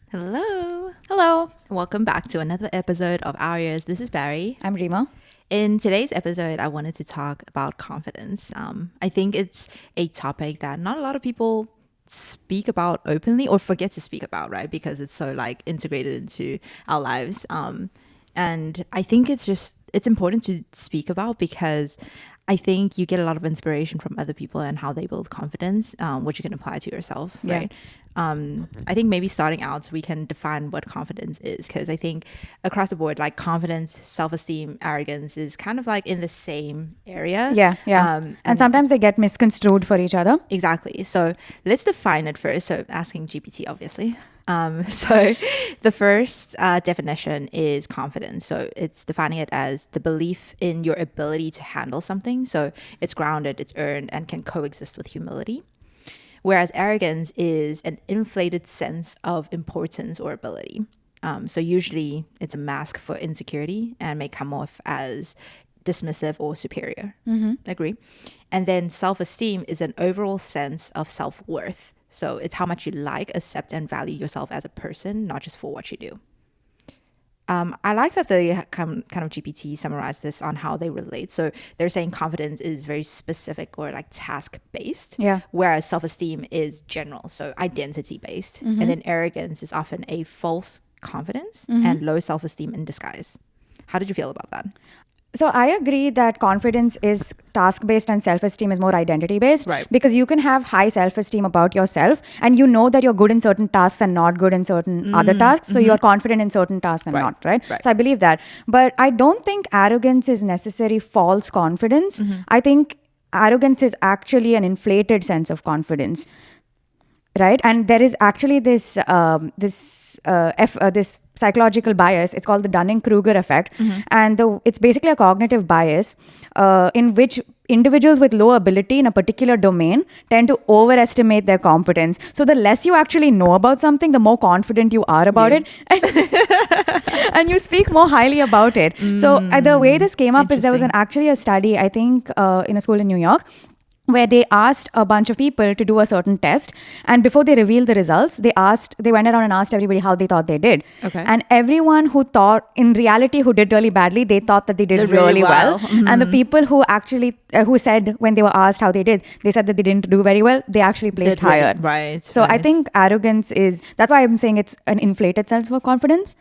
Hello. Hello. Welcome back to another episode of Our Ears. This is Barry. I'm Rima. In today's episode, I wanted to talk about confidence. I think it's a topic that not a lot of people speak about openly or forget to speak about, right? Because it's so like integrated into our lives. And I think it's important to speak about because I think you get a lot of inspiration from other people and how they build confidence, which you can apply to yourself, right? I think maybe starting out, we can define what confidence is, because I think across the board, like confidence, self-esteem, arrogance is kind of like in the same area. Yeah. And sometimes they get misconstrued for each other. Exactly. So let's define it first. So asking GPT, obviously. So the first definition is confidence. So it's defining it as the belief in your ability to handle something. So it's grounded, it's earned, and can coexist with humility. Whereas arrogance is an inflated sense of importance or ability. So usually it's a mask for insecurity and may come off as dismissive or superior. Agree? And then self-esteem is an overall sense of self-worth. So it's how much you like, accept, and value yourself as a person, not just for what you do. I like that the kind of GPT summarized this on how they relate. So they're saying confidence is very specific or like task based, whereas self-esteem is general, so identity based. And then arrogance is often a false confidence and low self-esteem in disguise. How did you feel about that? So I agree that confidence is task-based and self-esteem is more identity-based. Right. Because you can have high self-esteem about yourself and you know that you're good in certain tasks and not good in certain other tasks. So you're confident in certain tasks and not, right? So I believe that. But I don't think arrogance is necessarily false confidence. I think arrogance is actually an inflated sense of confidence. Right, and there is actually this psychological bias. It's called the Dunning-Kruger effect, and it's basically a cognitive bias in which individuals with low ability in a particular domain tend to overestimate their competence. So the less you actually know about something, the more confident you are about it, and you speak more highly about it. So the way this came up is there was actually a study, I think, in a school in New York, where they asked a bunch of people to do a certain test, and before they revealed the results, they went around and asked everybody how they thought they did. Okay. And everyone who thought, in reality, who did really badly, they thought that they did really well. And the people who actually, who said when they were asked how they did, they said that they didn't do very well, they actually placed higher. Right. So I think arrogance that's why I'm saying it's an inflated sense of confidence.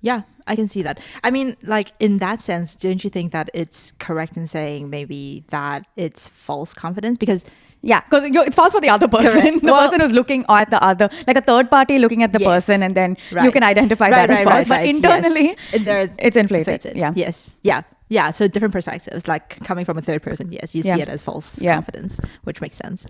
Yeah, I can see that. I mean, like in that sense, don't you think that it's correct in saying maybe that it's false confidence? Because because it's false for the other person. The person who's looking at the other, like a third party looking at the person, and then you can identify that as false. But internally, it's inflated. Yeah. So different perspectives, like coming from a third person, you see it as false confidence, which makes sense.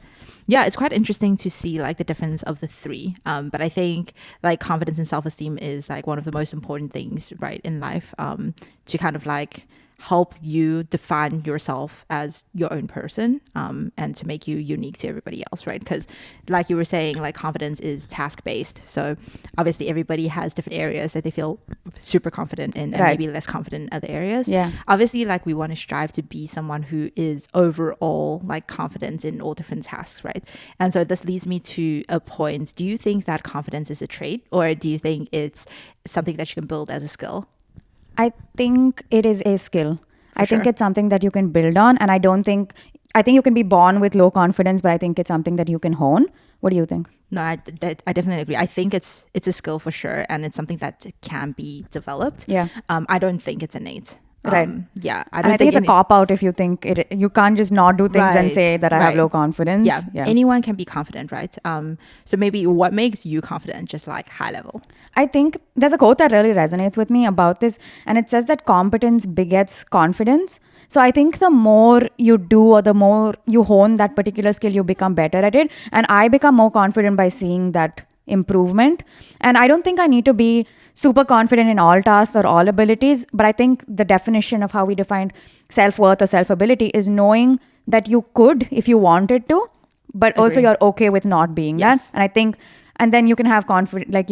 Yeah, it's quite interesting to see like the difference of the three. But I think like confidence and self-esteem is like one of the most important things, right, in life, to kind of like help you define yourself as your own person, and to make you unique to everybody else, right? Because like you were saying, like confidence is task-based, so obviously everybody has different areas that they feel super confident in and maybe less confident in other areas. Obviously, like we want to strive to be someone who is overall like confident in all different tasks, right? And so this leads me to a point. Do you think that confidence is a trait, or do you think it's something that you can build as a skill? I think it is a skill. I think it's something that you can build on. And I think you can be born with low confidence, but I think it's something that you can hone. What do you think? No, I definitely agree. I think it's a skill for sure. And it's something that can be developed. I don't think it's innate. Right. I think it's a cop-out if you think you can't just not do things and say that I have low confidence. Yeah. Anyone can be confident, right? So maybe what makes you confident, just like high level? I think there's a quote that really resonates with me about this, and it says that competence begets confidence. So I think the more you do or the more you hone that particular skill, you become better at it. And I become more confident by seeing that improvement. And I don't think I need to be super confident in all tasks or all abilities, but I think the definition of how we defined self-worth or self-ability is knowing that you could if you wanted to, but also you're okay with not being that. And I think, and then you can have confidence, like,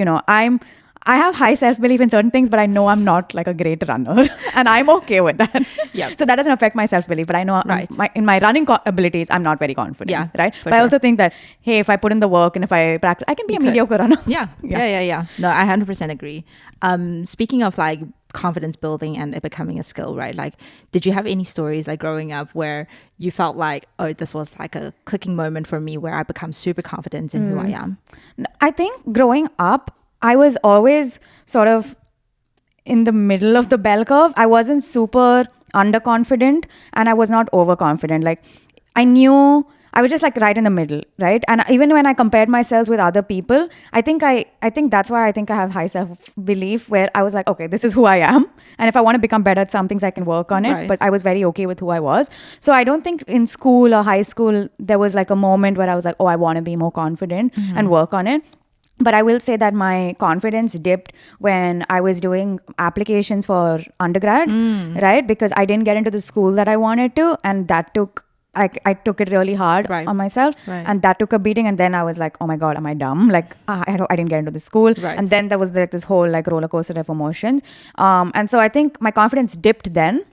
I have high self-belief in certain things, but I know I'm not like a great runner and I'm okay with that. Yeah. So that doesn't affect my self-belief, but I know Right. in my running abilities, I'm not very confident. Yeah, Right. for But I sure. also think that, hey, if I put in the work and if I practice, I can be a mediocre runner. Yeah. No, I 100% agree. Speaking of like confidence building and it becoming a skill, right? Like, did you have any stories like growing up where you felt like, oh, this was like a clicking moment for me where I become super confident in who I am? I think growing up, I was always sort of in the middle of the bell curve. I wasn't super underconfident and I was not overconfident. Like I knew I was just like right in the middle, right? And even when I compared myself with other people, I think that's why I think I have high self-belief where I was like, okay, this is who I am. And if I want to become better at some things, I can work on it. Right. But I was very okay with who I was. So I don't think in school or high school, there was like a moment where I was like, oh, I want to be more confident and work on it. But I will say that my confidence dipped when I was doing applications for undergrad, right? Because I didn't get into the school that I wanted to. And that took, I took it really hard Right. on myself. Right. And that took a beating. And then I was like, oh my God, am I dumb? Like, I didn't get into the school. Right. And then there was like this whole like roller coaster of emotions. And so I think my confidence dipped then.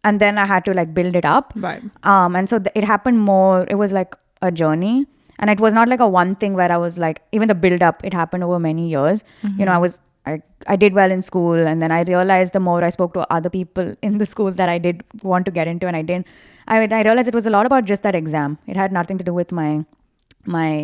And then I had to like build it up. Right. And so it happened more, it was like a journey. And it was not like a one thing where I was like, even the build up, it happened over many years. You know, I did well in school. And then I realized the more I spoke to other people in the school that I did want to get into and I didn't, I realized it was a lot about just that exam. It had nothing to do with my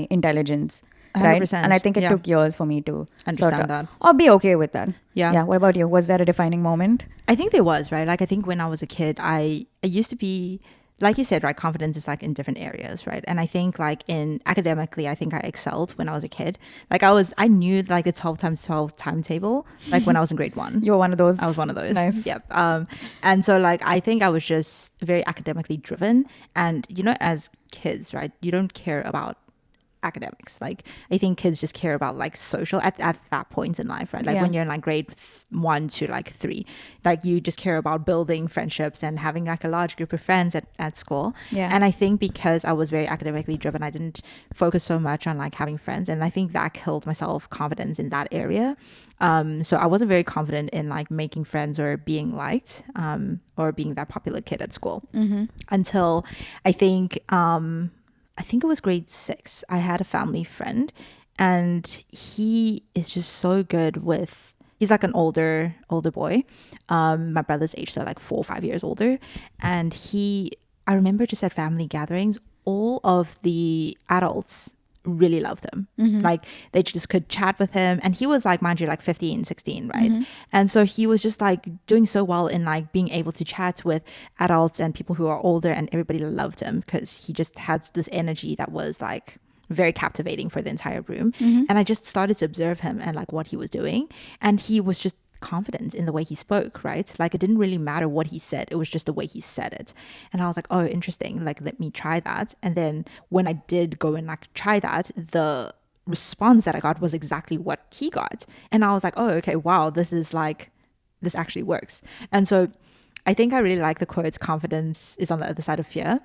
intelligence. 100%. Right? And I think it took years for me to understand that. Or be okay with that. Yeah. Yeah. What about you? Was there a defining moment? I think there was, right? Like, I think when I was a kid, I used to be, like you said, right? Confidence is like in different areas, right? And I think like in academically, I think I excelled when I was a kid. Like I knew like the 12 times 12 timetable, like when I was in grade 1. You were one of those. I was one of those. Nice. Yep. And so like, I think I was just very academically driven. And, you know, as kids, right? You don't care about academics. Like I think kids just care about like social at that point in life, right? Like when you're in like grade 1 to like 3, like you just care about building friendships and having like a large group of friends at school. Yeah. And I think because I was very academically driven, I didn't focus so much on like having friends, and I think that killed my self-confidence in that area. So I wasn't very confident in like making friends or being liked, or being that popular kid at school, until I think it was grade 6. I had a family friend, and he is just so good with, he's like an older boy, my brother's age, so like 4 or 5 years older. And I remember just at family gatherings, all of the adults really loved him. Like they just could chat with him, and he was like, mind you, like 15, 16, right? And so he was just like doing so well in like being able to chat with adults and people who are older, and everybody loved him because he just had this energy that was like very captivating for the entire room. And I just started to observe him and like what he was doing, and he was just confident in the way he spoke, right? Like it didn't really matter what he said, it was just the way he said it. And I was like, oh, interesting, like let me try that. And then when I did go and like try that, the response that I got was exactly what he got. And I was like, oh, okay, wow, this actually works. And so I think I really like the quote, confidence is on the other side of fear.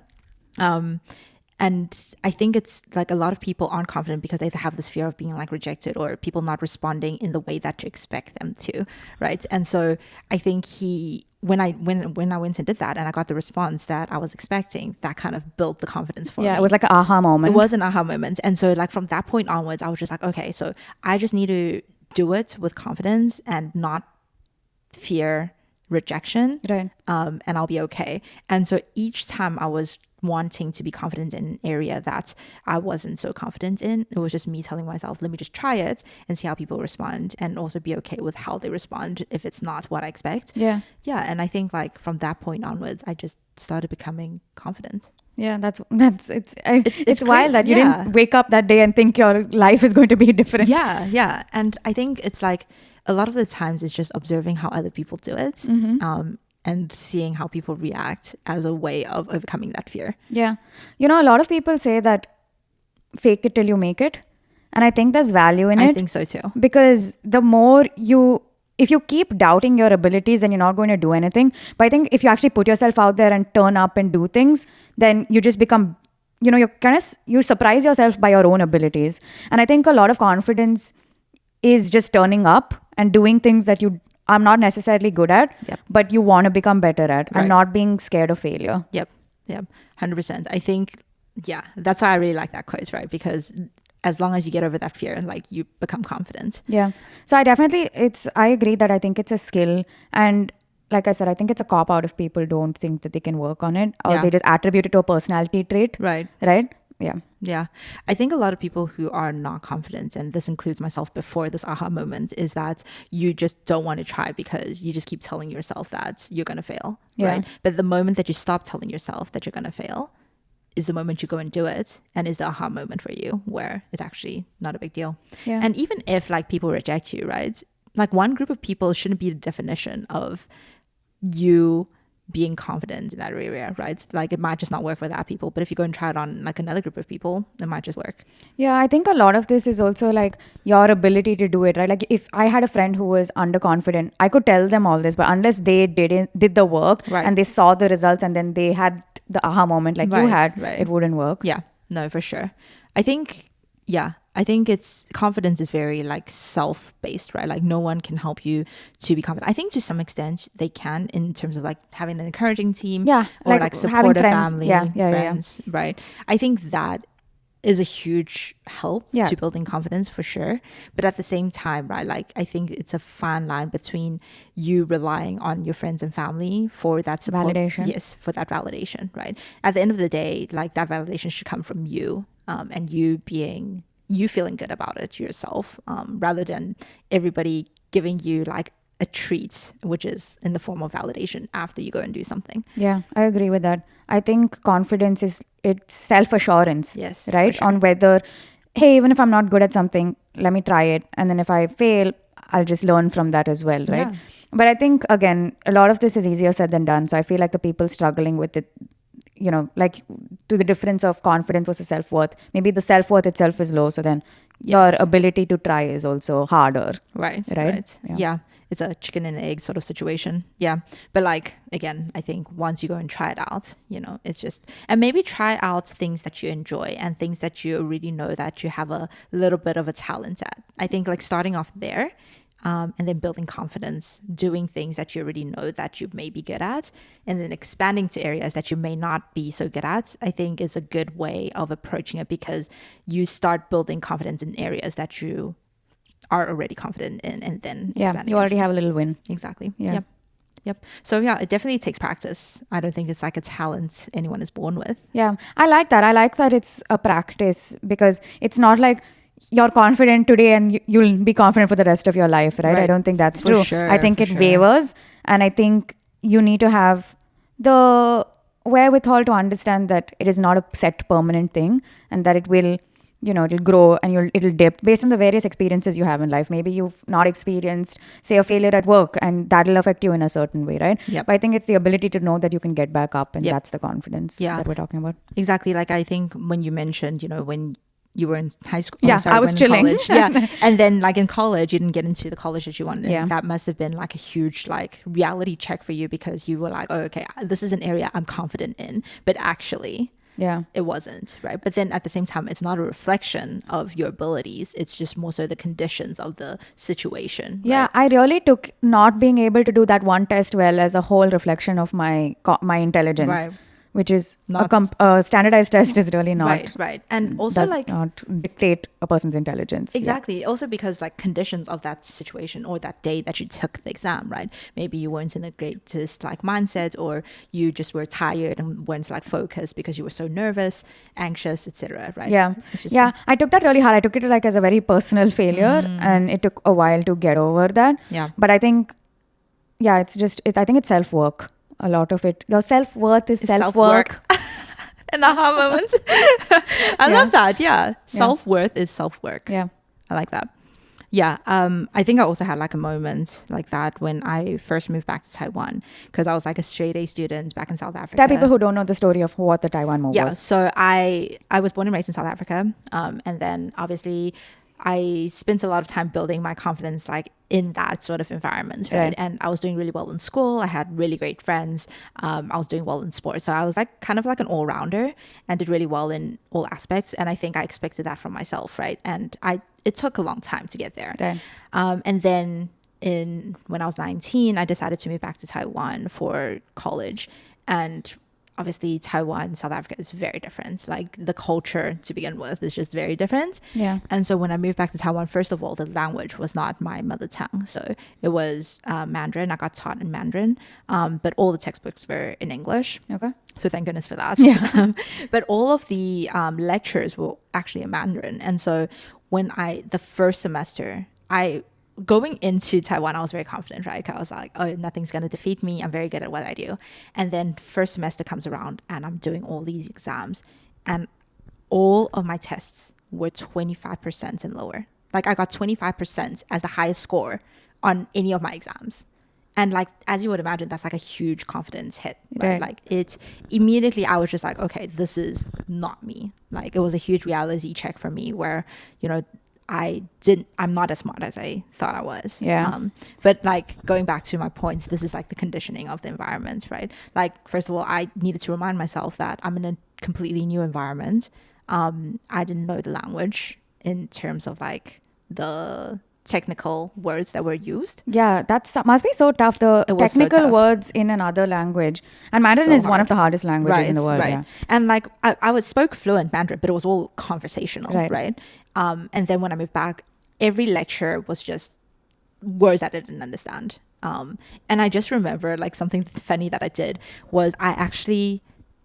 And I think it's like a lot of people aren't confident because they have this fear of being like rejected or people not responding in the way that you expect them to, right? And so I think when I went and did that and I got the response that I was expecting, that kind of built the confidence for me. Yeah, it was like an aha moment. It was an aha moment. And so like from that point onwards, I was just like, okay, so I just need to do it with confidence and not fear rejection. Right. And I'll be okay. And so each time I was wanting to be confident in an area that I wasn't so confident in, it was just me telling myself, let me just try it and see how people respond, and also be okay with how they respond if it's not what I expect. Yeah. And I think like from that point onwards, I just started becoming confident. Yeah, it's great. wild that you didn't wake up that day and think your life is going to be different. Yeah. And I think it's like a lot of the times it's just observing how other people do it. And seeing how people react as a way of overcoming that fear. Yeah. You know, a lot of people say that fake it till you make it. And I think there's value in it. I think so too. Because the more if you keep doubting your abilities, then you're not going to do anything. But I think if you actually put yourself out there and turn up and do things, then you just become, you know, you surprise yourself by your own abilities. And I think a lot of confidence is just turning up and doing things that you are not necessarily good at, Yep. but you want to become better at, Right. and not being scared of failure. Yep. 100%. I think, yeah, that's why I really like that quote, right? Because as long as you get over that fear, like, you become confident. Yeah. So I agree that I think it's a skill. And like I said, I think it's a cop out if people don't think that they can work on it, or Yeah. they just attribute it to a personality trait. Right. Right? Yeah. Yeah. I think a lot of people who are not confident, and this includes myself before this aha moment, is that you just don't want to try because you just keep telling yourself that you're going to fail. Yeah. Right. But the moment that you stop telling yourself that you're going to fail is the moment you go and do it, and is the aha moment for you where it's actually not a big deal. Yeah. And even if like people reject you, right? Like, one group of people shouldn't be the definition of you being confident in that area, right? Like, it might just not work for that people, but if you go and try it on like another group of people, it might just work. Yeah, I think a lot of this is also like your ability to do it, right? Like, if I had a friend who was underconfident, I could tell them all this, but unless they did the work, Right. and they saw the results, and then they had the aha moment like you had, Right. it wouldn't work. Yeah, no, for sure. I think it's confidence is very like self-based, right? Like, no one can help you to be confident. I think to some extent they can, in terms of like having an encouraging team, Yeah, or like like having supportive friends. family, Yeah. friends, right? I think that is a huge help Yeah. to building confidence, for sure. But at the same time, right, like, I think it's a fine line between you relying on your friends and family for that support. Validation. Yes, for that validation, right? At the end of the day, like, that validation should come from you, and you feeling good about it yourself, rather than everybody giving you like a treat, which is in the form of validation after you go and do something. Yeah, I agree with that. I think confidence it's self-assurance. Yes, Right? for sure. On whether, hey, even if I'm not good at something, let me try it. And then if I fail, I'll just learn from that as well, right? Yeah. But I think, again, a lot of this is easier said than done. So I feel like the people struggling with it, like, to the difference of confidence versus self-worth, maybe the self-worth itself is low. So then your Yes. ability to try is also harder. Right. Right? Yeah. Yeah. It's a chicken and egg sort of situation. Yeah. But like, again, I think once you go and try it out, it's just, and maybe try out things that you enjoy and things that you already know that you have a little bit of a talent at. I think like starting off there, and then building confidence, doing things that you already know that you may be good at, and then expanding to areas that you may not be so good at, I think is a good way of approaching it, because you start building confidence in areas that you are already confident in, and then expanding. You already into. have a little win. Exactly. Yeah. Yep. So yeah, it definitely takes practice. I don't think it's like a talent anyone is born with. Yeah, I like that. I like that it's a practice, because it's not like you're confident today and you'll be confident for the rest of your life, right? I don't think that's For true. sure, I think for it sure. wavers, and I think you need to have the wherewithal to understand that it is not a set permanent thing, and that it will, it'll grow and it'll dip based on the various experiences you have in life. Maybe you've not experienced, say, a failure at work, and that'll affect you in a certain way, right? Yep. But I think it's the ability to know that you can get back up, and Yep. that's the confidence Yeah. that we're talking about. Exactly. Like, I think when you mentioned, when you were in high school. Yeah, I was when in chilling. college. Yeah. And then like in college, you didn't get into the college that you wanted. Yeah. And that must have been like a huge like reality check for you, because you were like, oh, okay, this is an area I'm confident in. But actually, Yeah. it wasn't, right? But then at the same time, it's not a reflection of your abilities. It's just more so the conditions of the situation. Yeah, right? I really took not being able to do that one test well as a whole reflection of my intelligence, Right. which is Not- a standardized test is really not Right. And also does like not dictate a person's intelligence. exactly. Also because like conditions of that situation or that day that you took the exam, right? Maybe you weren't in the greatest like mindset, or you just were tired and weren't like focused because you were so nervous, anxious, etc. Right? Yeah. It's just Yeah. I took that really hard. I took it like as a very personal failure, and it took a while to get over that. Yeah. But I think, yeah, I think it's self-work. A lot of it. Your self-worth is self-work. An aha moment. I love that. Yeah. Self-worth is self-work. Yeah. I like that. Yeah. I think I also had like a moment like that when I first moved back to Taiwan, because I was like a straight A student back in South Africa. Tell people who don't know the story of what the Taiwan move Yeah, was. so I was born and raised in South Africa, and then obviously I spent a lot of time building my confidence like in that sort of environment, right? Right. And I was doing really well in school. I had really great friends. I was doing well in sports, so I was like kind of like an all-rounder and did really well in all aspects. And I think I expected that from myself, right? And it took a long time to get there. Right. And then when I was 19, I decided to move back to Taiwan for college. And obviously Taiwan and South Africa is very different. Like the culture to begin with is just very different. Yeah. And so when I moved back to Taiwan, first of all, the language was not my mother tongue. So it was Mandarin. I got taught in Mandarin, but all the textbooks were in English. Okay. So thank goodness for that. Yeah. But all of the lectures were actually in Mandarin. And so the first semester, going into Taiwan, I was very confident, right? 'Cause I was like, oh, nothing's going to defeat me. I'm very good at what I do. And then first semester comes around and I'm doing all these exams and all of my tests were 25% and lower. Like I got 25% as the highest score on any of my exams. And like, as you would imagine, that's like a huge confidence hit, right? Like it immediately, I was just like, okay, this is not me. Like it was a huge reality check for me where, I'm not as smart as I thought I was. Yeah. But like going back to my points, this is like the conditioning of the environment, right? Like, first of all, I needed to remind myself that I'm in a completely new environment. I didn't know the language in terms of like the technical words that were used. Yeah, must be so tough. The technical words in another language. And Mandarin is one of the hardest languages in the world. Right. Yeah. And like I spoke fluent Mandarin, but it was all conversational, right? And then when I moved back, every lecture was just words that I didn't understand. And I just remember like something funny that I did was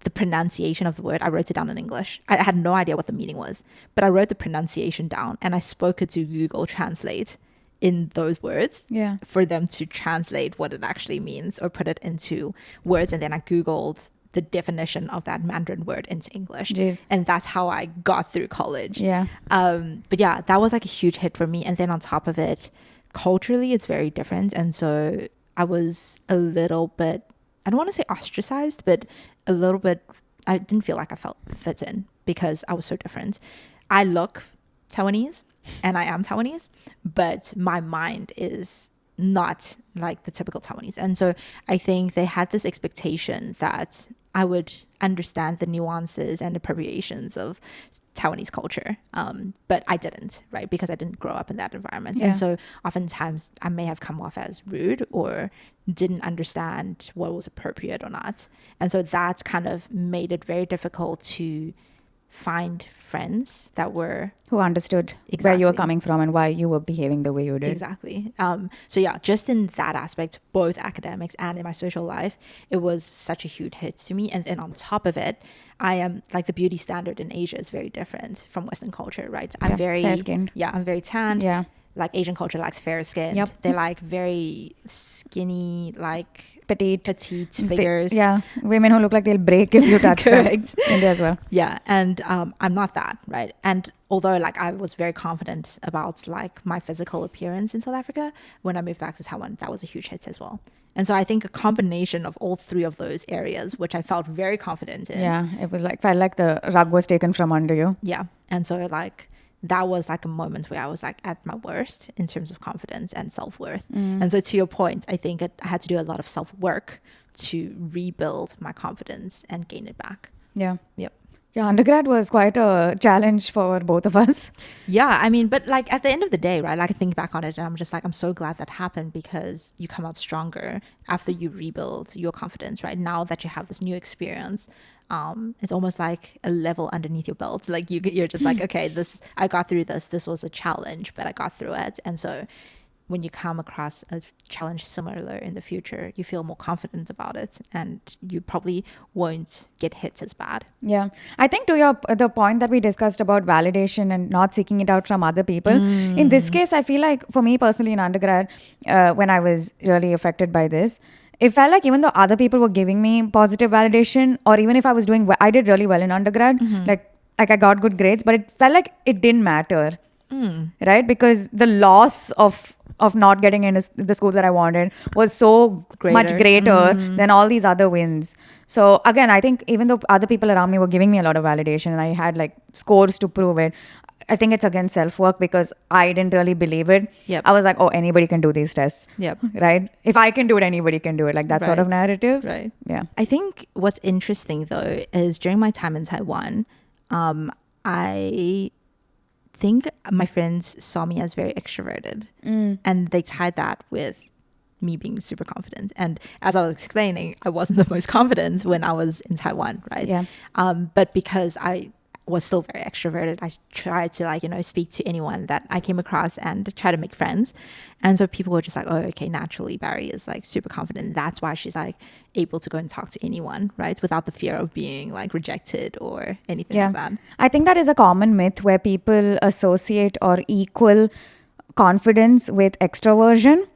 the pronunciation of the word, I wrote it down in English. I had no idea what the meaning was, but I wrote the pronunciation down and I spoke it to Google Translate in those words for them to translate what it actually means or put it into words. And then I Googled the definition of that Mandarin word into English. Jeez. And that's how I got through college. Yeah. But yeah, that was like a huge hit for me. And then on top of it, culturally, it's very different. And so I was a little bit, I don't want to say ostracized, but a little bit, I didn't feel like I felt fit in because I was so different. I look Taiwanese and I am Taiwanese, but my mind is not like the typical Taiwanese. And so I think they had this expectation that I would understand the nuances and appropriations of Taiwanese culture. But I didn't, right? Because I didn't grow up in that environment. And so oftentimes I may have come off as rude or didn't understand what was appropriate or not. And so that's kind of made it very difficult to find friends who understood where you were coming from and why you were behaving the way you did. Exactly. So yeah, just in that aspect, both academics and in my social life, it was such a huge hit to me. And then on top of it, I am like the beauty standard in Asia is very different from Western culture, right? I'm very fair-skinned. Yeah, I'm very tan. Yeah. Like Asian culture likes fair skin. Yep. They're like very skinny, like petite figures. Women who look like they'll break if you touch them. India as well. Yeah, and I'm not that, right? And although like I was very confident about like my physical appearance in South Africa, when I moved back to Taiwan, that was a huge hit as well. And so I think a combination of all three of those areas, which I felt very confident in. Yeah, it was like, felt like the rug was taken from under you. Yeah, and so like that was like a moment where I was like at my worst in terms of confidence and self-worth. And so to your point, I think I had to do a lot of self-work to rebuild my confidence and gain it back. Yeah. Yep. Yeah, undergrad was quite a challenge for both of us. Yeah, I mean, but like at the end of the day, right, like I think back on it and I'm just like, I'm so glad that happened because you come out stronger after you rebuild your confidence, right? Now that you have this new experience, it's almost like a level underneath your belt. Like you're just like, okay, I got through this was a challenge, but I got through it. And so when you come across a challenge similar in the future, you feel more confident about it and you probably won't get hit as bad. Yeah. I think to the point that we discussed about validation and not seeking it out from other people, in this case, I feel like for me personally in undergrad, when I was really affected by this, it felt like even though other people were giving me positive validation, or even if I was doing well, I did really well in undergrad, like I got good grades, but it felt like it didn't matter, right? Because the loss of not getting into the school that I wanted was so much greater than all these other wins. So again, I think even though other people around me were giving me a lot of validation and I had like scores to prove it, I think it's again self-work because I didn't really believe it. Yep. I was like, oh, anybody can do these tests. Yep. Right? If I can do it, anybody can do it. Like that sort of narrative. Right. Yeah. I think what's interesting though is during my time in Taiwan, I think my friends saw me as very extroverted, and they tied that with me being super confident. And as I was explaining, I wasn't the most confident when I was in Taiwan, right? Yeah. But because I was still very extroverted, I tried to like, speak to anyone that I came across and try to make friends. And so people were just like, oh, okay, naturally Barry is like super confident. That's why she's like able to go and talk to anyone, right? Without the fear of being like rejected or anything like that. I think that is a common myth where people associate or equal confidence with extroversion.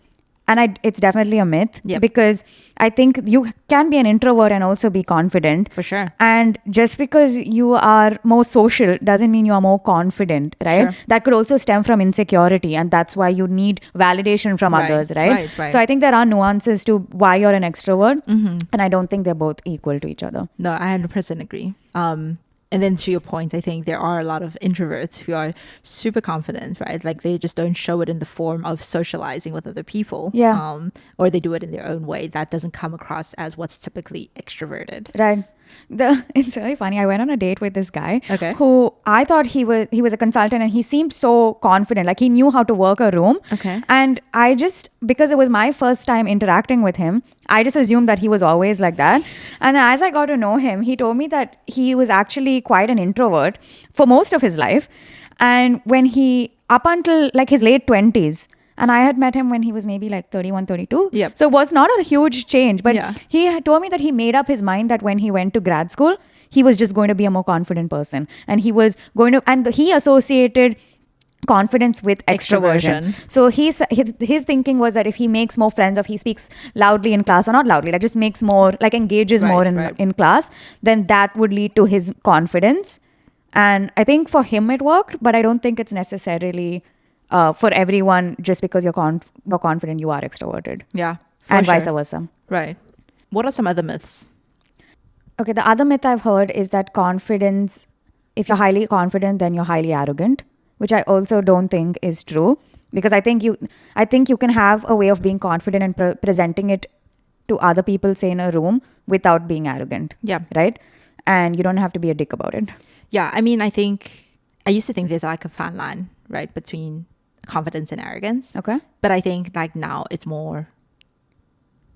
And it's definitely a myth because I think you can be an introvert and also be confident. For sure. And just because you are more social doesn't mean you are more confident, right? Sure. That could also stem from insecurity, and that's why you need validation from others, right? So I think there are nuances to why you're an extrovert, and I don't think they're both equal to each other. No, I 100% agree. And then to your point, I think there are a lot of introverts who are super confident, right? Like they just don't show it in the form of socializing with other people. Yeah. Or they do it in their own way. That doesn't come across as what's typically extroverted. Right. It's really funny. I went on a date with this guy who I thought he was a consultant, and he seemed so confident, like he knew how to work a room. And I just, because it was my first time interacting with him, I just assumed that he was always like that. And as I got to know him, he told me that he was actually quite an introvert for most of his life. And when up until like his late 20s, and I had met him when he was maybe like 31, 32. Yep. So it was not a huge change. But he had told me that he made up his mind that when he went to grad school, he was just going to be a more confident person. And he was going to, and he associated confidence with extroversion. So his thinking was that if he makes more friends, or if he speaks loudly in class, or not loudly, like just makes more, like engages more in class, then that would lead to his confidence. And I think for him it worked, but I don't think it's necessarily for everyone, just because you're confident, you are extroverted. Yeah. And vice versa. Right. What are some other myths? Okay, the other myth I've heard is that confidence, if you're highly confident, then you're highly arrogant, which I also don't think is true. Because I think you can have a way of being confident and presenting it to other people, say in a room, without being arrogant. Yeah. Right? And you don't have to be a dick about it. Yeah. I mean, I used to think there's like a fine line, right, between confidence and arrogance. Okay. But I think like now it's more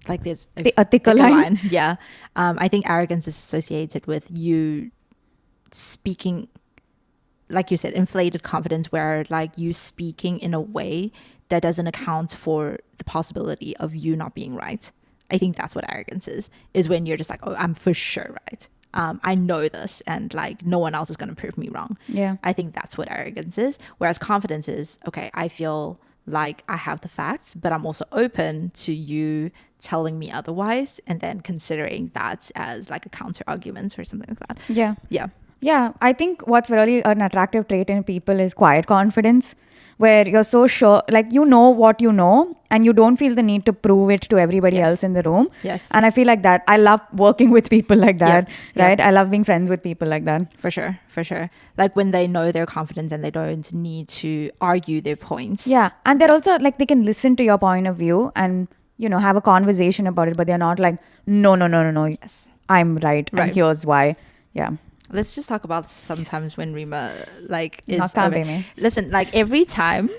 like there's a thicker line. Yeah. I think arrogance is associated with you speaking, like you said, inflated confidence, where like you speaking in a way that doesn't account for the possibility of you not being right. I think that's what arrogance is when you're just like, oh, I'm for sure right. I know this, and like no one else is going to prove me wrong. Yeah. I think that's what arrogance is. Whereas confidence is, okay, I feel like I have the facts, but I'm also open to you telling me otherwise, and then considering that as like a counter argument or something like that. Yeah. Yeah. Yeah. I think what's really an attractive trait in people is quiet confidence, where you're so sure, like you know what you know, and you don't feel the need to prove it to everybody else in the room. Yes. And I feel like that. I love working with people like that, right? Yep. I love being friends with people like that. For sure. Like when they know their confidence and they don't need to argue their points. Yeah. And they're also like, they can listen to your point of view and, have a conversation about it, but they're not like, no. Yes. I'm right. And here's why. Yeah. Let's just talk about sometimes when Rima like is not can't be me. Listen, like every time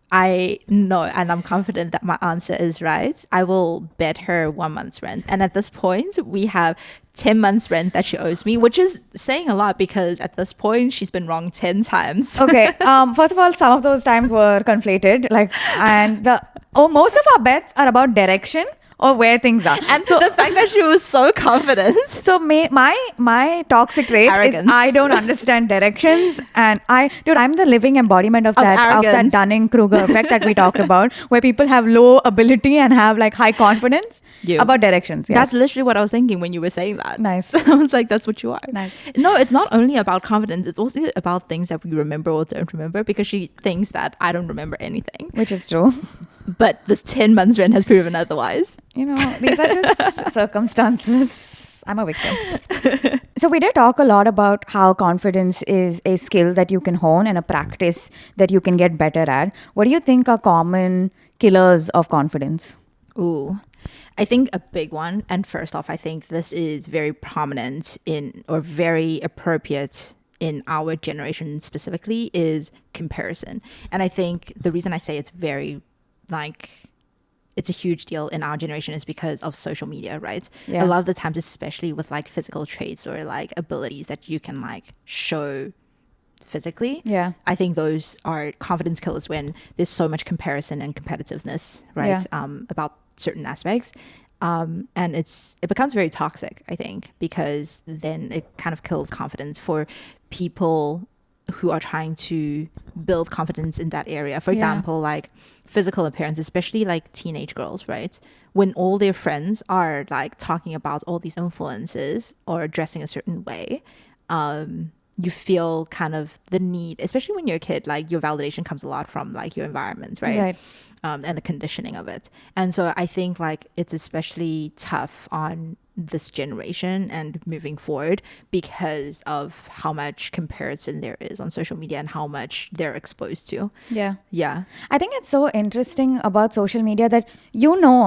I know and I'm confident that my answer is right, I will bet her 1 month's rent. And at this point, we have 10 months rent that she owes me, which is saying a lot because at this point she's been wrong 10 times. Okay. First of all, some of those times were conflated. Most of our bets are about direction or where things are. And so the fact that she was so confident. So my toxic trait arrogance. Is I don't understand directions, and I'm the living embodiment of that Dunning-Kruger effect that we talked about, where people have low ability and have like high confidence about directions. Yes. That's literally what I was thinking when you were saying that. Nice. I was like, that's what you are. Nice. No, it's not only about confidence, it's also about things that we remember or don't remember, because she thinks that I don't remember anything. Which is true. But this 10 months rent has proven otherwise. These are just circumstances. I'm a victim. So we did talk a lot about how confidence is a skill that you can hone and a practice that you can get better at. What do you think are common killers of confidence? Ooh, I think a big one. And first off, I think this is very prominent or very appropriate in our generation specifically is comparison. And I think the reason I say it's very like it's a huge deal in our generation is because of social media, right? Yeah. A lot of the times, especially with like physical traits or like abilities that you can like show physically. Yeah. I think those are confidence killers when there's so much comparison and competitiveness, right? About certain aspects. And it becomes very toxic, I think, because then it kind of kills confidence for people who are trying to build confidence in that area. For example, like physical appearance, especially like teenage girls, right? When all their friends are like talking about all these influences or dressing a certain way, you feel kind of the need, especially when you're a kid, like your validation comes a lot from like your environment, right? And the conditioning of it. And so I think like it's especially tough on this generation and moving forward because of how much comparison there is on social media and how much they're exposed to. Yeah. I think it's so interesting about social media that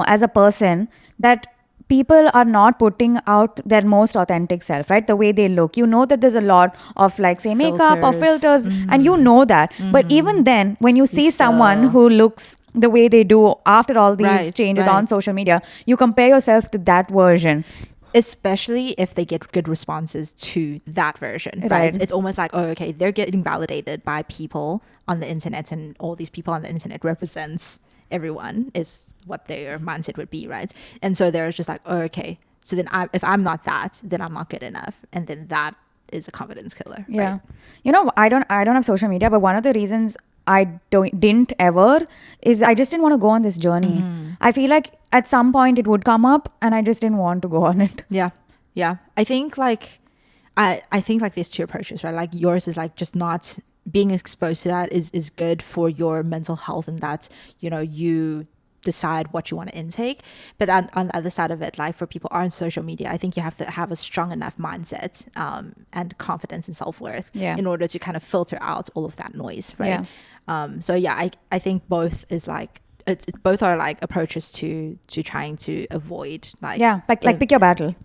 as a person that people are not putting out their most authentic self, right? The way they look. That there's a lot of like say makeup or filters and that. But even then, when you see someone who looks the way they do after all these changes on social media, you compare yourself to that version. Especially if they get good responses to that version, right? It's almost like, oh, okay, they're getting validated by people on the internet and all these people on the internet represents everyone is what their mindset would be, right? And so they're just like, oh, okay, so then if I'm not that, then I'm not good enough, and then that is a confidence killer. Right? I don't have social media, but one of the reasons I didn't ever is I just didn't want to go on this journey. I feel like at some point it would come up and I just didn't want to go on it. Yeah. I think like I think like there's two approaches, right? Like yours is like just not being exposed to that is good for your mental health, and that you decide what you want to intake. But on the other side of it, like for people on social media, I think you have to have a strong enough mindset and confidence and self-worth in order to kind of filter out all of that noise, right? So I think both is like both are like approaches to trying to avoid like pick your battle.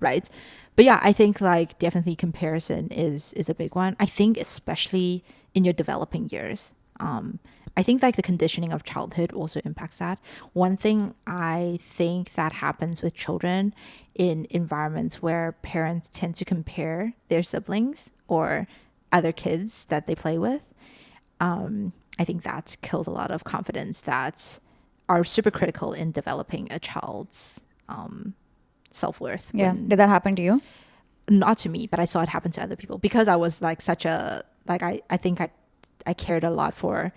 Right. But I think like definitely comparison is a big one. I think especially in your developing years. I think like the conditioning of childhood also impacts that. One thing I think that happens with children in environments where parents tend to compare their siblings or other kids that they play with, I think that kills a lot of confidence that are super critical in developing a child's self-worth. Did that happen to you? Not to me, but I saw it happen to other people because I was like I think I cared a lot for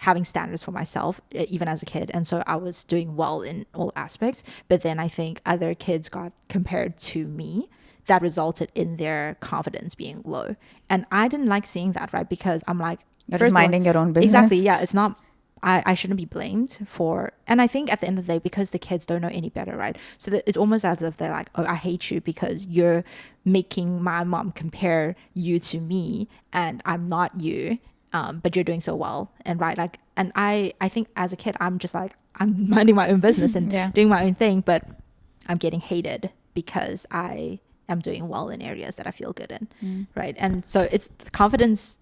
having standards for myself even as a kid, and so I was doing well in all aspects, but then I think other kids got compared to me that resulted in their confidence being low, and I didn't like seeing that, right? Because I'm like, you're just minding your own business. Exactly. It's not I shouldn't be blamed for, and I think at the end of the day, because the kids don't know any better, right? So that it's almost as if they're like, oh, I hate you because you're making my mom compare you to me and I'm not you, but you're doing so well, and right, like, and I think as a kid I'm just like, I'm minding my own business and doing my own thing, but I'm getting hated because I am doing well in areas that I feel good in, right? And so it's confidence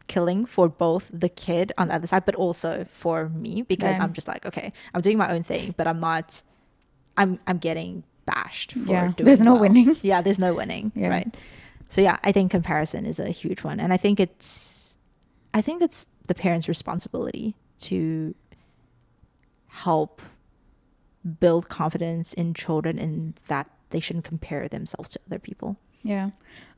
killing for both the kid on the other side, but also for me, because I'm just like, okay, I'm doing my own thing, but I'm getting bashed for doing there's no winning. There's no winning, right? So I think comparison is a huge one, and I think it's the parents' responsibility to help build confidence in children in that they shouldn't compare themselves to other people.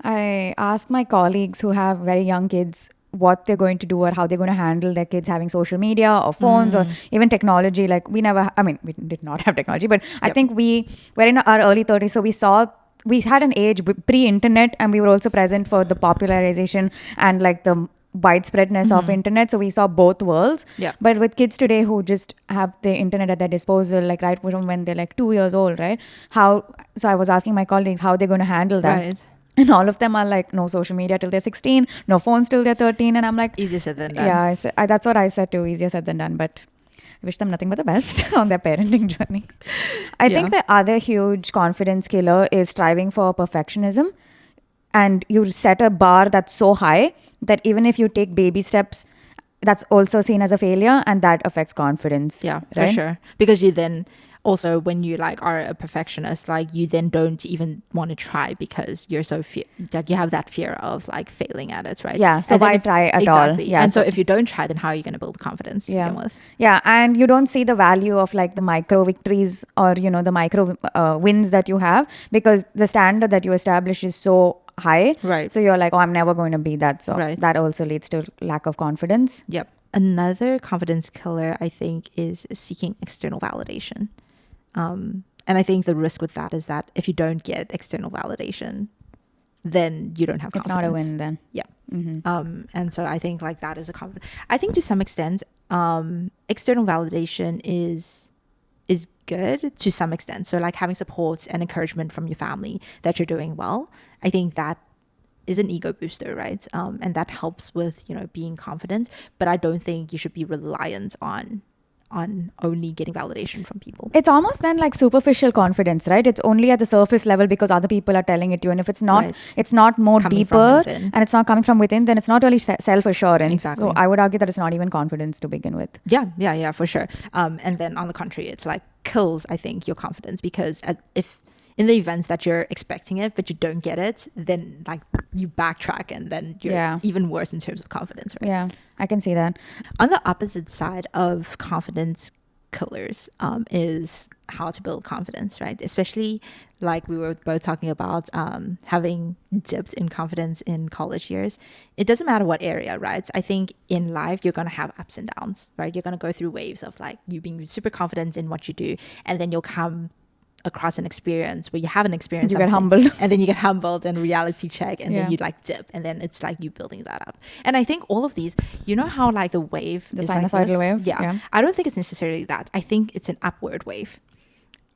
I ask my colleagues who have very young kids what they're going to do or how they're going to handle their kids having social media or phones or even technology. Like we did not have technology, but I think we were in our early 30s, so we had an age pre-internet, and we were also present for the popularization and like the widespreadness of internet, so we saw both worlds. But with kids today who just have the internet at their disposal, like right from when they're like 2 years old, right? So I was asking my colleagues how they're going to handle that, right? And all of them are like, no social media till they're 16, no phones till they're 13. And I'm like, easier said than done. That's what I said too, easier said than done. But I wish them nothing but the best on their parenting journey. I think the other huge confidence killer is striving for perfectionism. and you set a bar that's so high that even if you take baby steps, that's also seen as a failure, and that affects confidence. Yeah, for right? sure. Because you then also, when you like are a perfectionist, like you then don't even want to try because you're so that you have that fear of like failing at it, right? Yeah, so And then why try at all? exactly. Yeah, And so if you don't try, then how are you going to build confidence to yeah, begin with? yeah, and you don't see the value of like the micro victories or the micro wins that you have, because the standard that you establish is so high. Right. So you're like, oh, I'm never going to be that. So Right. that also leads to lack of confidence. Yep. Another confidence killer, I think, is seeking external validation. And I think the risk with that is that if you don't get external validation, then you don't have confidence. It's not a win then. Yeah. Mm-hmm. And so I think like that is a confidence. I think to some extent, external validation is good to some extent. So like having support and encouragement from your family that you're doing well, I think that is an ego booster, right? And that helps with being confident. But I don't think you should be reliant on only getting validation from people. It's almost then like superficial confidence, right? It's only at the surface level because other people are telling it to you. And if it's not, Right. it's not more Coming from deeper within. and it's not coming from within, then it's not really self-assurance. Exactly. So I would argue that it's not even confidence to begin with. Yeah, for sure. And then on the contrary, it's like kills, I think, your confidence, because if in the events that you're expecting it, but you don't get it, then like you backtrack and then you're even worse in terms of confidence, right? Yeah, I can see that. On the opposite side of confidence killers is how to build confidence, right? Especially like we were both talking about having dipped in confidence in college years. It doesn't matter what area, right? I think in life, you're going to have ups and downs, right? You're going to go through waves of like you being super confident in what you do, and then you'll come across an experience where you haven't experienced something, get humbled, and then you get humbled and reality check, and then you like dip, and then it's like you building that up. And I think all of these, how like the wave, the is sinusoidal like wave, yeah, I don't think it's necessarily that. I think it's an upward wave.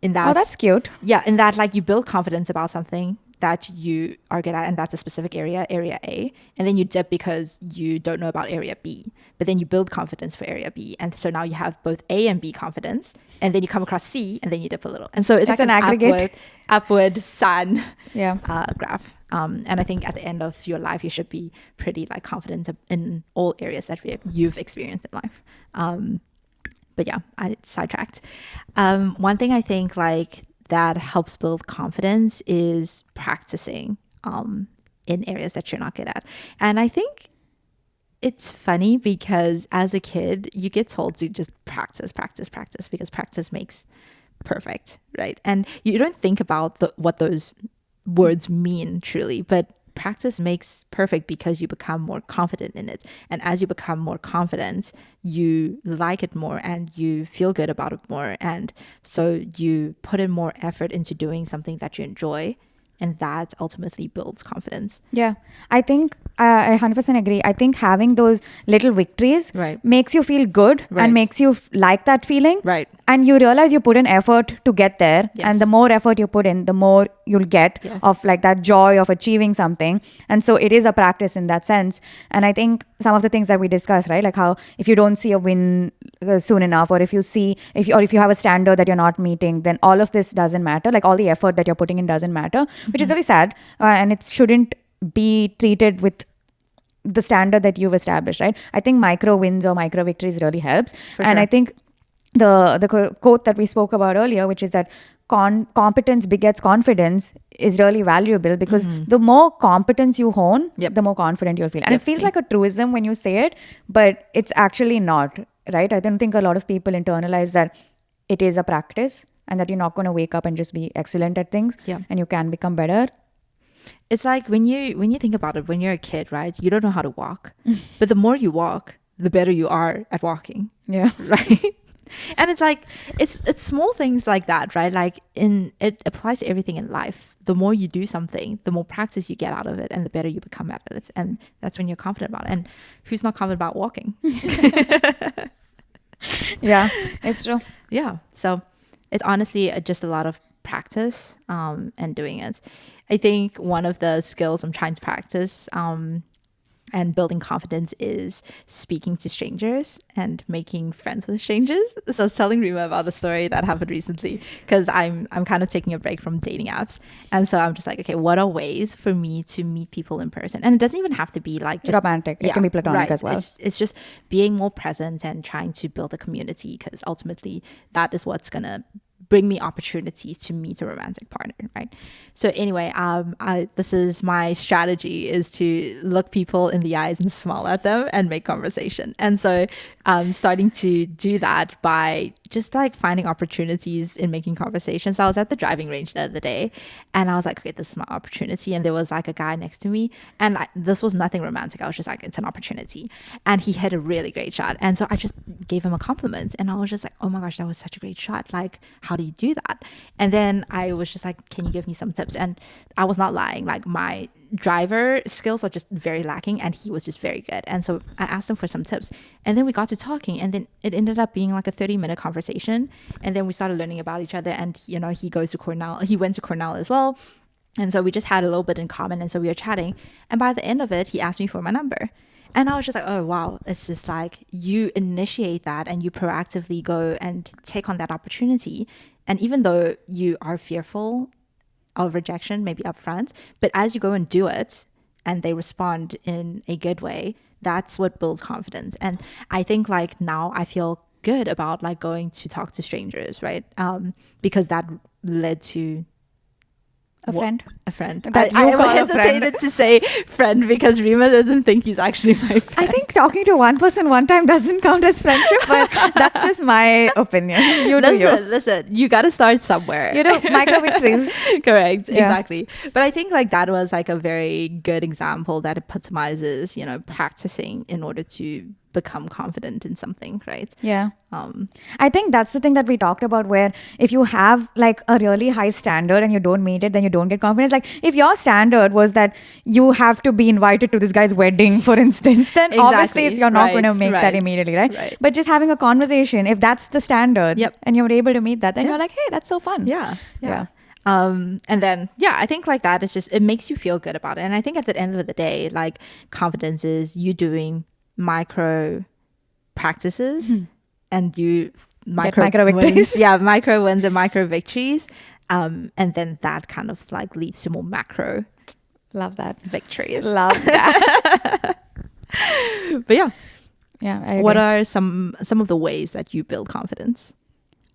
In that, oh, that's cute. Yeah, in that like you build confidence about something that you are good at, and that's a specific area A, and then you dip because you don't know about area B, but then you build confidence for area B, and so now you have both A and B confidence, and then you come across C, and then you dip a little, and so it's like an aggregate upward sun graph. And I think at the end of your life you should be pretty like confident in all areas that you've experienced in life. But yeah, I sidetracked. One thing I think like that helps build confidence is practicing in areas that you're not good at. And I think it's funny because as a kid, you get told to just practice because practice makes perfect, right? And you don't think about what those words mean truly, but practice makes perfect because you become more confident in it. And as you become more confident, you like it more and you feel good about it more. And so you put in more effort into doing something that you enjoy. And that ultimately builds confidence. Yeah, I think I 100% agree. I think having those little victories makes you feel good and makes you like that feeling. Right. And you realize you put in effort to get there. Yes. And the more effort you put in, the more you'll get of like that joy of achieving something. And so it is a practice in that sense. And I think some of the things that we discussed, right? Like how if you don't see a win soon enough, or if you have a standard that you're not meeting, then all of this doesn't matter. Like all the effort that you're putting in doesn't matter, which is really sad. And it shouldn't be treated with the standard that you've established, right? I think micro wins or micro victories really helps. And I think the quote that we spoke about earlier, which is that competence begets confidence, is really valuable because the more competence you hone, the more confident you'll feel. And it feels like a truism when you say it, but it's actually not, right? I don't think a lot of people internalize that it is a practice and that you're not going to wake up and just be excellent at things and you can become better. It's like when you think about it, when you're a kid, right? You don't know how to walk, but the more you walk, the better you are at walking. Yeah. Right. And it's like, it's small things like that, right? Like it applies to everything in life. The more you do something, the more practice you get out of it and the better you become at it. And that's when you're confident about it. And who's not confident about walking? Yeah, it's true. Yeah. So it's honestly just a lot of practice and doing it. I think one of the skills I'm trying to practice, and building confidence is speaking to strangers and making friends with strangers. So I was telling Rima about the story that happened recently because I'm kind of taking a break from dating apps. And so I'm just like, okay, what are ways for me to meet people in person? And it doesn't even have to be like just romantic. It can be platonic as well. It's just being more present and trying to build a community, because ultimately that is what's going to bring me opportunities to meet a romantic partner, right? So anyway, this is my strategy, is to look people in the eyes and smile at them and make conversation. And so I'm starting to do that by just like finding opportunities in making conversations. So I was at the driving range the other day and I was like, okay, this is my opportunity. And there was like a guy next to me, and this was nothing romantic. I was just like, it's an opportunity. And he hit a really great shot. And so I just gave him a compliment, and I was just like, oh my gosh, that was such a great shot. Like, how do you do that? And then I was just like, can you give me some tips? And I was not lying. Like, my driver skills are just very lacking, and he was just very good. And so I asked him for some tips, and then we got to talking, and then it ended up being like a 30-minute conversation. And then we started learning about each other, and he went to Cornell as well. And so we just had a little bit in common, and so we were chatting, and by the end of it he asked me for my number. And I was just like, oh wow, it's just like, you initiate that and you proactively go and take on that opportunity. And even though you are fearful of rejection, maybe upfront, but as you go and do it and they respond in a good way, that's what builds confidence. And I think like now I feel good about like going to talk to strangers, right? Because that led to a friend. I hesitated to say friend because Rima doesn't think he's actually my friend. I think talking to one person one time doesn't count as friendship, but that's just my opinion. Listen, you got to start somewhere. Micro victories. Correct, yeah. Exactly. But I think like that was like a very good example that epitomizes, practicing in order to become confident in something, right? Yeah. I think that's the thing that we talked about, where if you have like a really high standard and you don't meet it, then you don't get confidence. Like if your standard was that you have to be invited to this guy's wedding, for instance, then obviously you're not going to make that immediately, right? But just having a conversation, if that's the standard, and you're able to meet that, then you're like, hey, that's so fun. Yeah. And then I think like that is just, it makes you feel good about it. And I think at the end of the day, like confidence is you doing micro practices and you micro victories. Micro wins and micro victories, and then that kind of like leads to more macro victories. Love that. But what are some of the ways that you build confidence?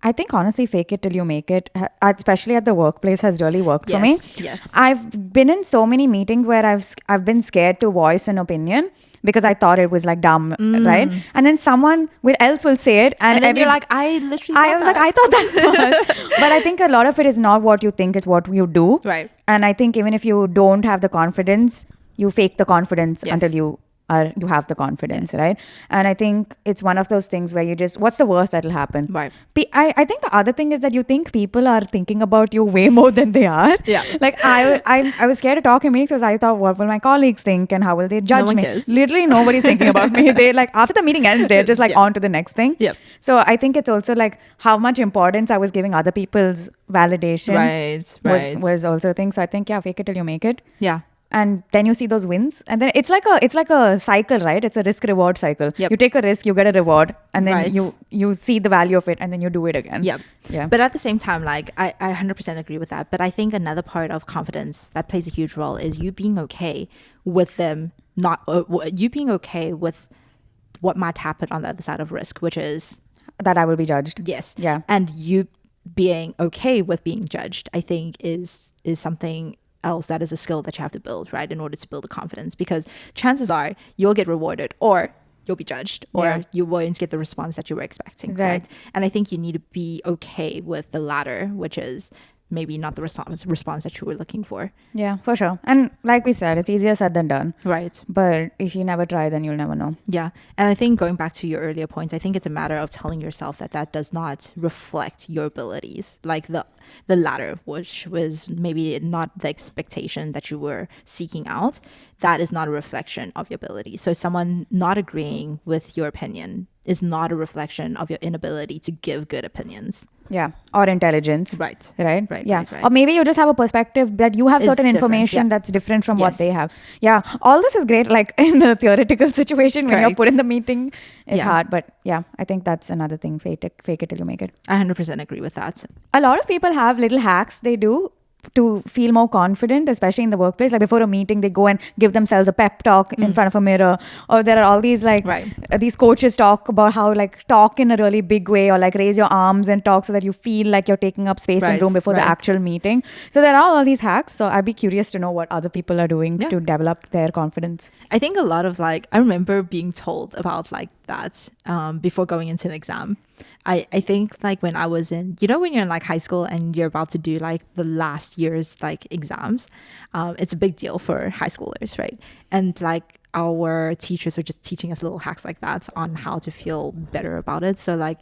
I think honestly, fake it till you make it, especially at the workplace, has really worked for me. Yes. I've been in so many meetings where I've been scared to voice an opinion because I thought it was like dumb, right? And then someone else will say it, and then you're like, I thought that first. But I think a lot of it is not what you think, it's what you do. Right. And I think even if you don't have the confidence, you fake the confidence until you have the confidence, right? And I think it's one of those things where you just, what's the worst that'll happen? Right. I think the other thing is that you think people are thinking about you way more than they are. Yeah. Like I was scared to talk in meetings because I thought, what will my colleagues think and how will they judge me? Cares. Literally nobody's thinking about me. They like, after the meeting ends, they're just like on to the next thing. Yep. So I think it's also like how much importance I was giving other people's validation. Right. Was also a thing. So I think, fake it till you make it. Yeah. And then you see those wins, and then it's like a cycle, right? It's a risk reward cycle. Yep. You take a risk, you get a reward, and then you see the value of it, and then you do it again. Yep. Yeah. But at the same time, like I 100% agree with that. But I think another part of confidence that plays a huge role is you being okay with them you being okay with what might happen on the other side of risk, which is that I will be judged. Yes. Yeah. And you being okay with being judged, I think is something else that is a skill that you have to build, right, in order to build the confidence, because chances are you'll get rewarded or you'll be judged or you won't get the response that you were expecting, right? And I think you need to be okay with the latter, which is maybe not the response that you were looking for. Yeah, for sure. And like we said, it's easier said than done. Right. But if you never try, then you'll never know. Yeah. And I think going back to your earlier points, I think it's a matter of telling yourself that does not reflect your abilities. Like the latter, which was maybe not the expectation that you were seeking out, that is not a reflection of your ability. So someone not agreeing with your opinion is not a reflection of your inability to give good opinions. Yeah. Or intelligence. Right. Right? Right. Yeah. Right. Or maybe you just have a perspective that you have It's certain different, information yeah. that's different from what Yes. they have. Yeah. All this is great. Like in the theoretical situation, when you're Correct. put in the meeting, it's Yeah. hard. But yeah, I think that's another thing. Fake it till you make it. I 100% agree with that. A lot of people have little hacks they do to feel more confident, especially in the workplace. Like before a meeting, they go and give themselves a pep talk in front of a mirror. Or there are all these like Right. these coaches talk about how like talk in a really big way, or like raise your arms and talk so that you feel like you're taking up space in Right, room before the right. actual meeting. So there are all these hacks. So I'd be curious to know what other people are doing Yeah. to develop their confidence. I think a lot of like, I remember being told about like that before going into an exam. I think like when I was in, you know, when you're in like high school and you're about to do like the last year's like exams, it's a big deal for high schoolers, right? And like our teachers were just teaching us little hacks like that on how to feel better about it. So like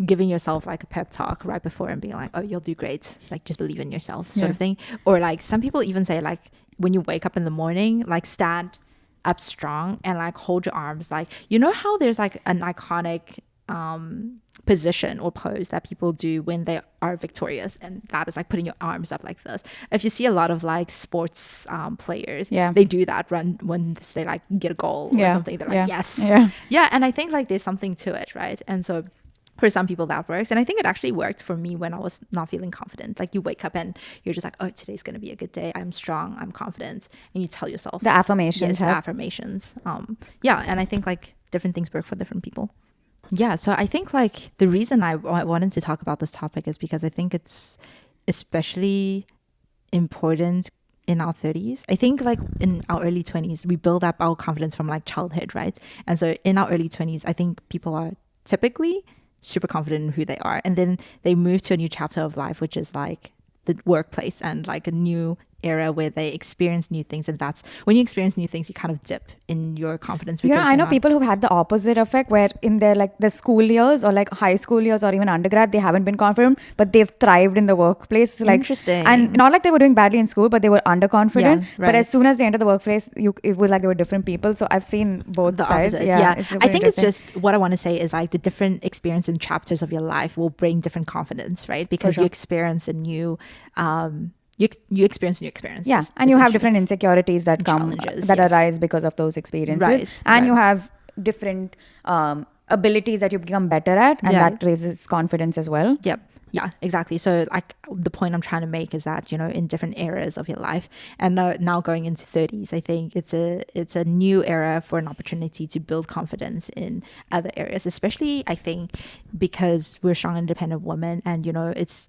giving yourself like a pep talk right before and being like, oh, you'll do great, like just believe in yourself sort of thing. Or like some people even say like when you wake up in the morning, like stand up strong and like hold your arms, like, you know how there's like an iconic position or pose that people do when they are victorious, and that is like putting your arms up like this. If you see a lot of like sports players, they do that run when they like get a goal or something, they're like yes, and I think like there's something to it, right? And so for some people that works, and I think it actually worked for me when I was not feeling confident. Like you wake up and you're just like, oh, today's gonna be a good day, I'm strong, I'm confident, and you tell yourself The affirmations. the affirmations. And I think like different things work for different people. Yeah, so I think like the reason I wanted to talk about this topic is because I think it's especially important in our 30s. I think like in our early 20s, we build up our confidence from like childhood, right? And so in our early 20s, I think people are typically super confident in who they are. And then they move to a new chapter of life, which is like the workplace and like a new era where they experience new things. And that's when you experience new things, you kind of dip in your confidence. You know, I know people who've had the opposite effect, where in their like the school years or like high school years or even undergrad, they haven't been confident, but they've thrived in the workplace. Like, interesting. And not like they were doing badly in school, but they were underconfident. Yeah, But right. as soon as they entered the workplace, it was like they were different people. So I've seen both the sides. opposite. Yeah, I think it's just what I want to say is like the different experience and chapters of your life will bring different confidence, right? Because you experience a new you experience new experiences. Yeah, and you have different insecurities that come that arise because of those experiences, right? And you have different abilities that you become better at, and that raises confidence as well. Yep. Yeah, exactly. So like the point I'm trying to make is that, you know, in different eras of your life, and now going into 30s, I think it's a new era for an opportunity to build confidence in other areas, especially I think because we're strong independent women, and you know, it's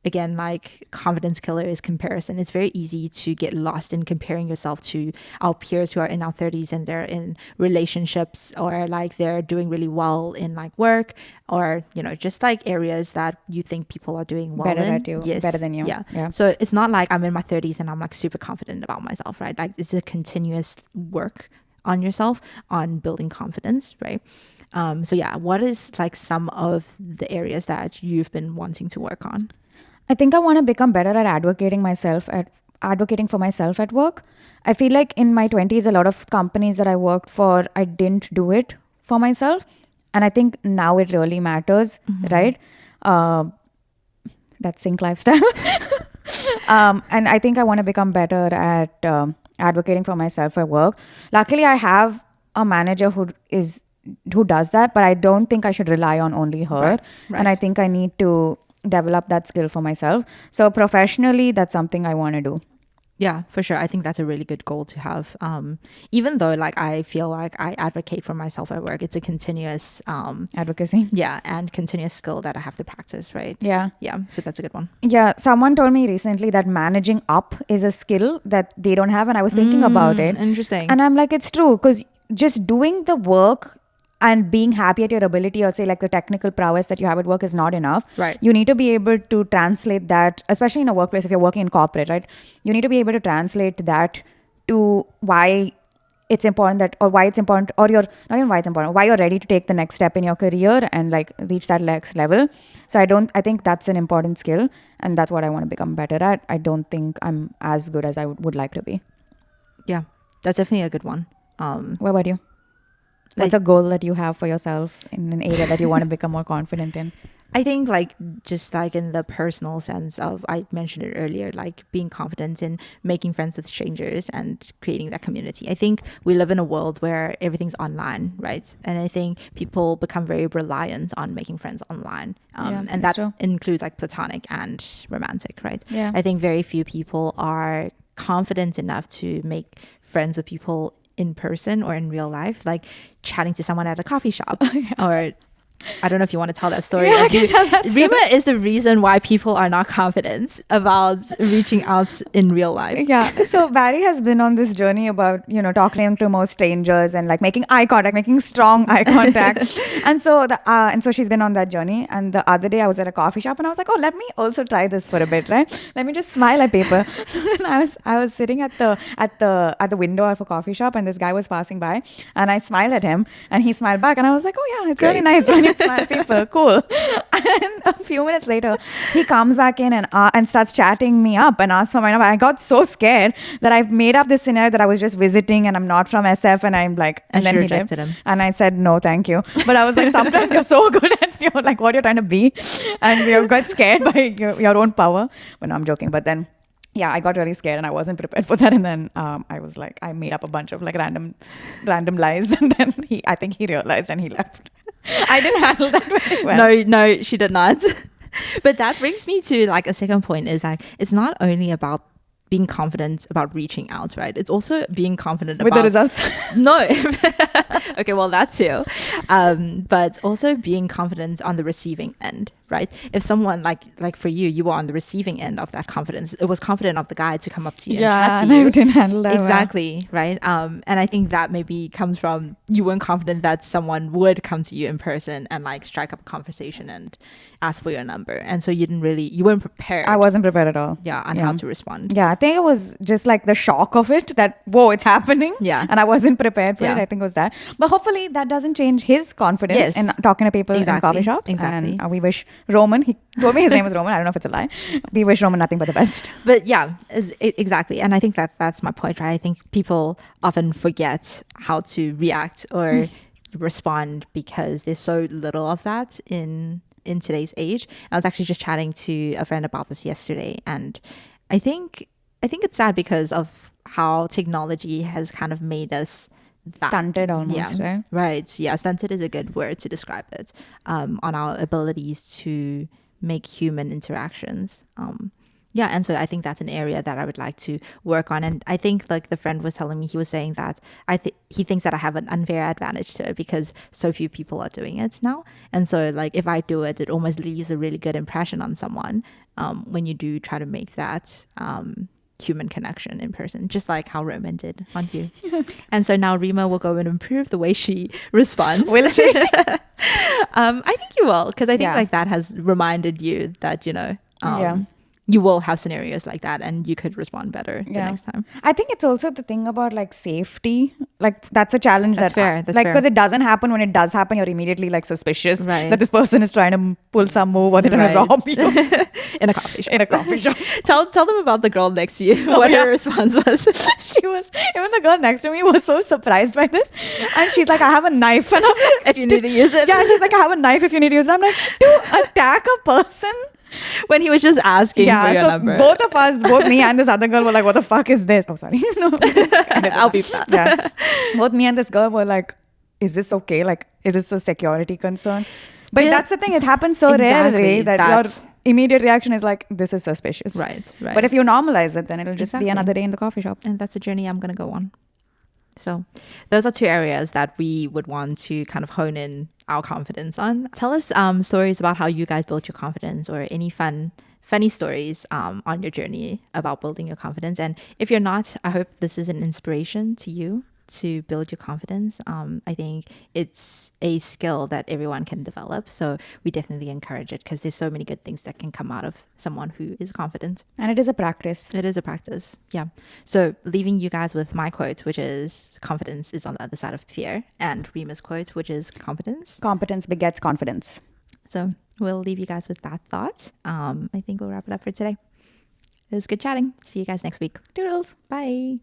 again, like confidence killer is comparison. It's very easy to get lost in comparing yourself to our peers who are in our 30s and they're in relationships, or like they're doing really well in like work, or you know, just like areas that you think people are doing well better in. at you, better than you. Yeah. So it's not like I'm in my 30s and I'm like super confident about myself, right? Like it's a continuous work on yourself on building confidence, right? So yeah, what is like some of the areas that you've been wanting to work on? I think I want to become better at advocating for myself at work. I feel like in my 20s, a lot of companies that I worked for, I didn't do it for myself. And I think now it really matters, right? That sync lifestyle. And I think I want to become better at advocating for myself at work. Luckily, I have a manager who does that, but I don't think I should rely on only her. Right. And I think I need to develop that skill for myself. So professionally, that's something I want to do. Yeah, for sure. I think that's a really good goal to have. Even though like I feel like I advocate for myself at work, it's a continuous advocacy. Yeah, and continuous skill that I have to practice, right? Yeah. Yeah. So that's a good one. Yeah. Someone told me recently that managing up is a skill that they don't have. And I was thinking about it. Interesting. And I'm like, it's true. Because just doing the work and being happy at your ability, or say like the technical prowess that you have at work, is not enough. Right. You need to be able to translate that, especially in a workplace, if you're working in corporate, right? You need to be able to translate that to why it's important or you're not even why it's important, why you're ready to take the next step in your career and like reach that next level. So I think that's an important skill, and that's what I want to become better at. I don't think I'm as good as I would like to be. Yeah, that's definitely a good one. What about you? What's a goal that you have for yourself in an area that you want to become more confident in? I think like just like in the personal sense of, I mentioned it earlier, like being confident in making friends with strangers and creating that community. I think we live in a world where everything's online, right? And I think people become very reliant on making friends online. And that includes like platonic and romantic, right? Yeah. I think very few people are confident enough to make friends with people in person or in real life, like chatting to someone at a coffee shop or I don't know if you want to tell that story. Yeah, I can tell that story. Rima is the reason why people are not confident about reaching out in real life. Yeah. So Barry has been on this journey about, talking to more strangers and like making eye contact, making strong eye contact. and so she's been on that journey. And the other day I was at a coffee shop and I was like, oh, let me also try this for a bit, right? Let me just smile at people. And I was sitting at the window of a coffee shop and this guy was passing by and I smiled at him and he smiled back and I was like, oh yeah, it's really nice when you smile at people. Cool. And a few minutes later, he comes back in and starts chatting me up and asks for my number. I got so scared that I've made up this scenario that I was just visiting and I'm not from SF and I'm like, and then he rejected him. And I said, no, thank you. But I was like, sometimes you're so good at like what you're trying to be and you got scared by your own power. But no, I'm joking. But then yeah, I got really scared and I wasn't prepared for that. And then I was like, I made up a bunch of like random lies. And then I think he realized and he left. I didn't handle that very well. No, she did not. But that brings me to like a second point is like, it's not only about being confident about reaching out, right? It's also being confident with about the results. No. Okay, well that too. But also being confident on the receiving end, right? If someone like for you were on the receiving end of that confidence, it was confident of the guy to come up to you and chat to you. I didn't handle that exactly well. Right. And I think that maybe comes from you weren't confident that someone would come to you in person and like strike up a conversation and ask for your number, and so you weren't prepared. I wasn't prepared at all. Yeah, on how to respond. Yeah, I think it was just like the shock of it that whoa, it's happening. Yeah, and I wasn't prepared for it. I think it was that, but hopefully that doesn't change his confidence in talking to people in coffee shops. Exactly. And we wish Roman. He told me his name was Roman. I don't know if it's a lie. We wish Roman nothing but the best. But yeah, exactly. And I think that's my point, right? I think people often forget how to react or respond because there's so little of that in today's age. I was actually just chatting to a friend about this yesterday, and I think it's sad because of how technology has kind of made us stunted almost. Yeah, right. Yeah, stunted is a good word to describe it. On our abilities to make human interactions. Yeah, and so I think that's an area that I would like to work on. And I think like the friend was telling me, he was saying that he thinks that I have an unfair advantage to it because so few people are doing it now. And so like if I do it, it almost leaves a really good impression on someone when you do try to make that human connection in person, just like how Roman did on you. And so now Rima will go and improve the way she responds. Will she? I think you will, because I think like that has reminded you that, you will have scenarios like that and you could respond better the next time. I think it's also the thing about like safety. Like that's a challenge. That's fair. That's like fair. Because it doesn't happen. When it does happen, you're immediately like suspicious that this person is trying to pull some move or they're trying to rob you. In a coffee shop. In a coffee shop. Tell them about the girl next to you. What her response was. Even the girl next to me was so surprised by this. And she's like, I have a knife. And I'm like, if you need to use it. Yeah, she's like, I have a knife if you need to use it. I'm like, to attack a person? When he was just asking for your number. Both of us, both me and this other girl were like, what the fuck is this? Oh, sorry. No. I'll be flat. Yeah. Both me and this girl were like, is this okay? Like, is this a security concern? But that's the thing. It happens so rarely that your immediate reaction is like, this is suspicious. Right. But if you normalize it, then it'll just be another day in the coffee shop. And that's a journey I'm going to go on. So those are two areas that we would want to kind of hone in our confidence on. Tell us stories about how you guys built your confidence, or any funny stories on your journey about building your confidence. And if you're not, I hope this is an inspiration to you to build your confidence. I think it's a skill that everyone can develop. So we definitely encourage it because there's so many good things that can come out of someone who is confident. And it is a practice. It is a practice. Yeah. So leaving you guys with my quote, which is confidence is on the other side of fear, and Rima's quote, which is competence. Competence begets confidence. So we'll leave you guys with that thought. I think we'll wrap it up for today. It was good chatting. See you guys next week. Doodles. Bye.